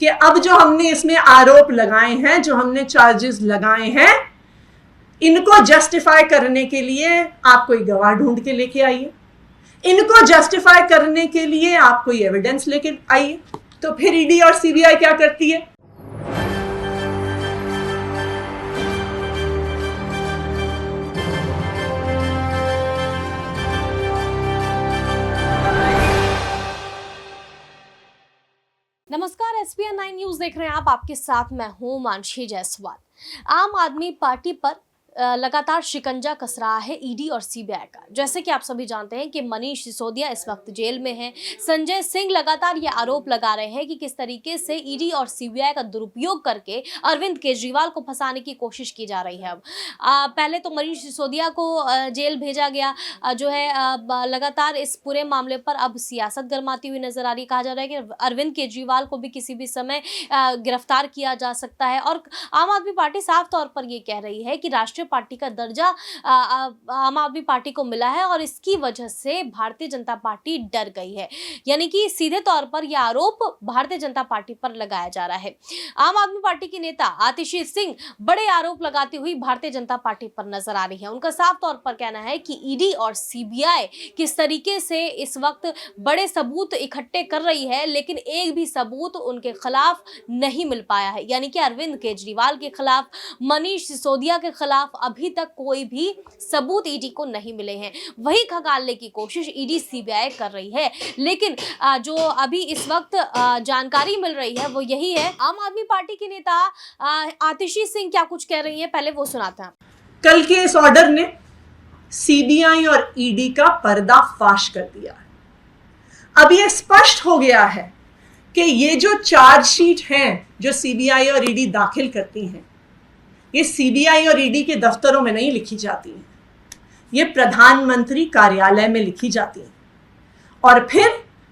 कि अब जो हमने इसमें आरोप लगाए हैं, जो हमने चार्जेस लगाए हैं, इनको जस्टिफाई करने के लिए आप कोई गवाह ढूंढ के लेके आइए, इनको जस्टिफाई करने के लिए आप कोई एविडेंस लेके आइए। तो फिर ईडी और सीबीआई क्या करती है? नमस्कार, SBN 9 न्यूज देख रहे हैं आप। आपके साथ मैं हूं मानसी जायसवाल। आम आदमी पार्टी पर लगातार शिकंजा कस रहा है ईडी और सीबीआई का। जैसे कि आप सभी जानते हैं कि मनीष सिसोदिया इस वक्त जेल में हैं। संजय सिंह लगातार ये आरोप लगा रहे हैं कि किस तरीके से ईडी और सीबीआई का दुरुपयोग करके अरविंद केजरीवाल को फंसाने की कोशिश की जा रही है। अब पहले तो मनीष सिसोदिया को जेल भेजा गया, जो है लगातार इस पूरे मामले पर अब सियासत गरमाती हुई नजर आ रही। कहा जा रहा है कि अरविंद केजरीवाल को भी किसी भी समय गिरफ्तार किया जा सकता है। और आम आदमी पार्टी साफ तौर पर यह कह रही है कि राष्ट्रीय पार्टी का दर्जा आम आदमी पार्टी को मिला है और इसकी वजह से भारतीय जनता पार्टी डर गई है। यानी कि सीधे तौर पर यह आरोप भारतीय जनता पार्टी पर लगाया जा रहा है। आम आदमी पार्टी की नेता आतिशी सिंह बड़े आरोप लगाती हुई भारतीय जनता पार्टी पर नजर आ रही है। उनका साफ तौर पर कहना है कि ईडी और सीबीआई किस तरीके से इस वक्त बड़े सबूत इकट्ठे कर रही है, लेकिन एक भी सबूत उनके खिलाफ नहीं मिल पाया है। यानी कि अरविंद केजरीवाल के खिलाफ, मनीष सिसोदिया के खिलाफ अभी तक कोई भी सबूत ईडी को नहीं मिले हैं। वही खंगालने की कोशिश ईडी सीबीआई कर रही है। लेकिन जो अभी इस वक्त जानकारी मिल रही है वो यही है। आम आदमी पार्टी की नेता आतिशी सिंह क्या कुछ कह रही है, पहले वो सुनाते हैं। कल के इस ऑर्डर ने सीबीआई और ईडी का पर्दाफाश कर दिया है। अब यह स्पष्ट हो गया है कि ये जो चार्जशीट हैं जो सीबीआई और ईडी दाखिल करती हैं, ये सीबीआई और ईडी के दफ्तरों में नहीं लिखी जाती हैं, ये प्रधानमंत्री कार्यालय में लिखी जाती हैं। और फिर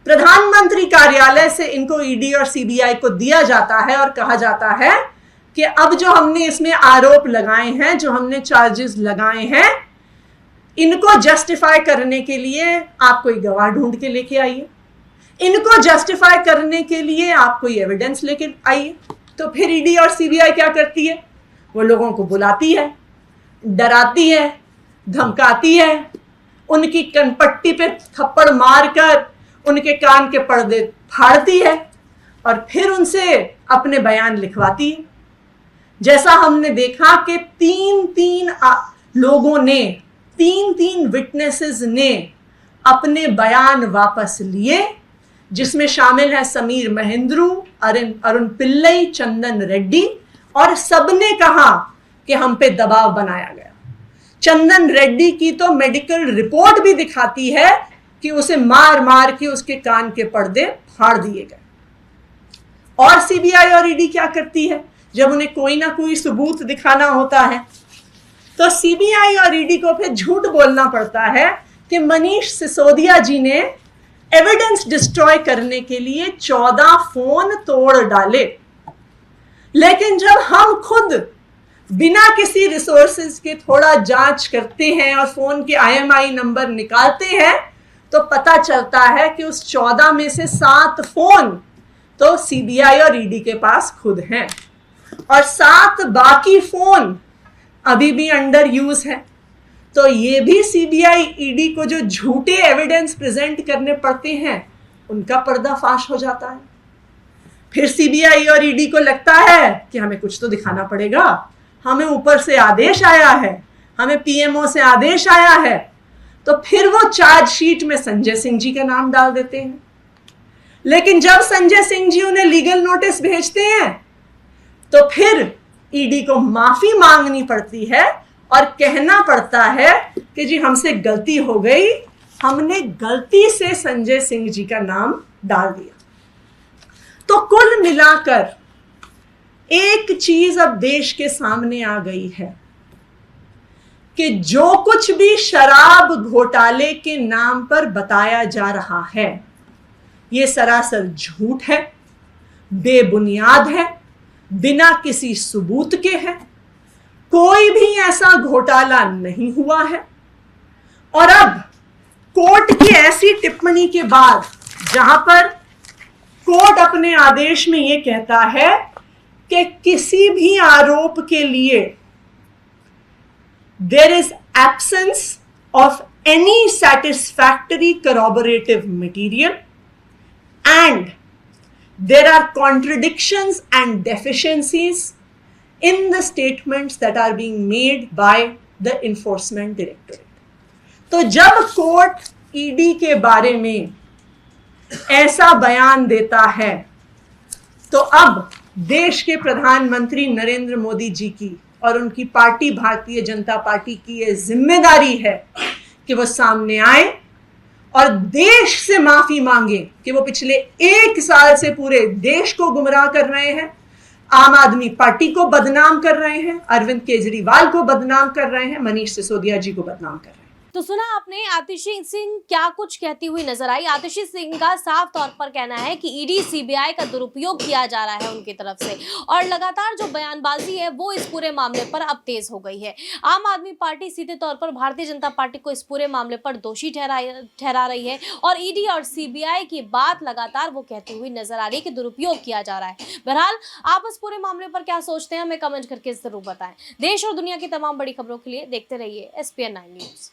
प्रधानमंत्री कार्यालय से इनको ईडी और सीबीआई को दिया जाता है और कहा जाता है कि अब जो हमने इसमें आरोप लगाए हैं, जो हमने चार्जेस लगाए हैं, इनको जस्टिफाई करने के लिए आप कोई गवाह ढूंढ के लेके आइए, इनको जस्टिफाई करने के लिए आप कोई एविडेंस लेके आइए। तो फिर ईडी और सीबीआई क्या करती है? वो लोगों को बुलाती है, डराती है, धमकाती है, उनकी कनपट्टी पे थप्पड़ मारकर उनके कान के पर्दे फाड़ती है और फिर उनसे अपने बयान लिखवाती है। जैसा हमने देखा कि तीन लोगों ने, तीन विटनेसेस ने अपने बयान वापस लिए, जिसमें शामिल है समीर महेंद्रू, अरुण पिल्लई, चंदन रेड्डी, और सबने कहा कि हम पे दबाव बनाया गया। चंदन रेड्डी की तो मेडिकल रिपोर्ट भी दिखाती है कि उसे मार मार के उसके कान के पर्दे फाड़ दिए गए। और सीबीआई और ईडी क्या करती है? जब उन्हें कोई ना कोई सबूत दिखाना होता है तो सीबीआई और ईडी को फिर झूठ बोलना पड़ता है कि मनीष सिसोदिया जी ने एविडेंस डिस्ट्रॉय करने के लिए 14 फोन तोड़ डाले। लेकिन जब हम खुद बिना किसी रिसोर्सेज के थोड़ा जांच करते हैं और फोन के IMEI नंबर निकालते हैं तो पता चलता है कि उस 14 में से 7 फोन तो सीबीआई और ईडी के पास खुद हैं और 7 बाकी फोन अभी भी अंडर यूज है। तो ये भी सीबीआई ईडी को जो झूठे एविडेंस प्रेजेंट करने पड़ते हैं उनका पर्दाफाश हो जाता है। फिर सीबीआई और ईडी को लगता है कि हमें कुछ तो दिखाना पड़ेगा, हमें ऊपर से आदेश आया है, हमें पीएमओ से आदेश आया है, तो फिर वो चार्जशीट में संजय सिंह जी का नाम डाल देते हैं। लेकिन जब संजय सिंह जी उन्हें लीगल नोटिस भेजते हैं तो फिर ईडी को माफी मांगनी पड़ती है और कहना पड़ता है कि जी हमसे गलती हो गई, हमने गलती से संजय सिंह जी का नाम डाल दिया। तो कुल मिलाकर एक चीज अब देश के सामने आ गई है कि जो कुछ भी शराब घोटाले के नाम पर बताया जा रहा है ये सरासर झूठ है, बेबुनियाद है, बिना किसी सबूत के है। कोई भी ऐसा घोटाला नहीं हुआ है। और अब कोर्ट की ऐसी टिप्पणी के बाद जहां पर कोर्ट अपने आदेश में यह कहता है कि किसी भी आरोप के लिए there is absence of any satisfactory corroborative material and there are contradictions and deficiencies in the statements that are being made by the enforcement directorate. तो जब कोर्ट ईडी के बारे में ऐसा बयान देता है तो अब देश के प्रधानमंत्री नरेंद्र मोदी जी की और उनकी पार्टी भारतीय जनता पार्टी की ये जिम्मेदारी है कि वो सामने आए और देश से माफी मांगे कि वो पिछले 1 साल से पूरे देश को गुमराह कर रहे हैं, आम आदमी पार्टी को बदनाम कर रहे हैं, अरविंद केजरीवाल को बदनाम कर रहे हैं, मनीष सिसोदिया जी को बदनाम कर रहे हैं। तो सुना आपने आतिशी सिंह क्या कुछ कहती हुई नजर आई। आतिशी सिंह का साफ तौर पर कहना है कि ईडी सीबीआई का दुरुपयोग किया जा रहा है उनकी तरफ से, और लगातार जो बयानबाजी है वो इस पूरे मामले पर अब तेज हो गई है। आम आदमी पार्टी सीधे तौर पर भारतीय जनता पार्टी को इस पूरे मामले पर दोषी ठहरा रही है और ईडी और सीबीआई की बात लगातार वो कहती हुई नजर आ रही है कि दुरुपयोग किया जा रहा है। बहरहाल आप इस पूरे मामले पर क्या सोचते हैं हमें कमेंट करके जरूर बताएं। देश और दुनिया की तमाम बड़ी खबरों के लिए देखते रहिए SPN9 न्यूज।